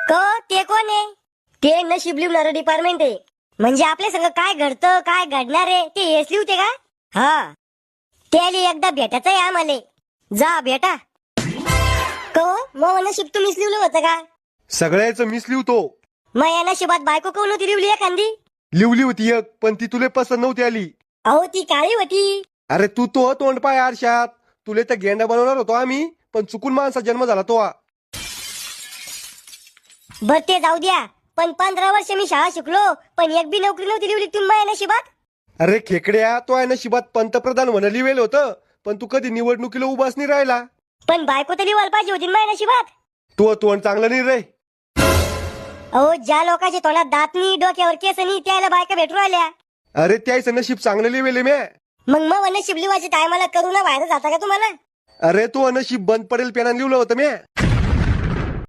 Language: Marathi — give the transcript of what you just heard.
ते कोण आहे? ते नशीब लिहणारं डिपार्टमेंट आहे. म्हणजे आपल्या संग काय घडतं काय घडणार आहे ते हेच लिहते का? हा, त्याली एकदा भेटायचं आहे आम्हाला. जा भेटा. मग नशीब तुम्हीच लिहिलं होतं का? सगळ्याचं मीच लिहतो. मग या नशिबात बायको कोण होती लिवली एखादी? लिवली होती एक, पण ती तुले पसंत नव्हती आली. अहो ती काळी होती. अरे तू तो तोंड पाय आरशात. तुले तर गेंडा बनवणार होतो आम्ही, पण चुकून माणसा जन्म झाला तो. बर ते जाऊ द्या, पण 15 वर्ष मी शाळा शिकलो पण एक बी नोकरी नव्हती लिवली तुम्ही माझ्या नशिबात. अरे खेकड्या, तो आहे नशिबात पंतप्रधान म्हणा लिवेल होतं, पण तू कधी निवडणुकीला उभाच नाही राहिला. पण बायको तर लिवायला पाहिजे होती माझ्या नशिबात. तू तोंड चांगलं नाही रे. अहो ज्या लोकांच्या तोंडात दात नाही डोक्यावर केस नाही त्याला बायका भेटू राहिल्या. अरे त्याचं नशीब चांगलं लिवेल म्या. मग नशीब लिवायची टायमाला करू ना बाहेर जाता का तुम्हाला? अरे तू नशीब बंद पडेल पेनाने लिहिलं होतं म्या.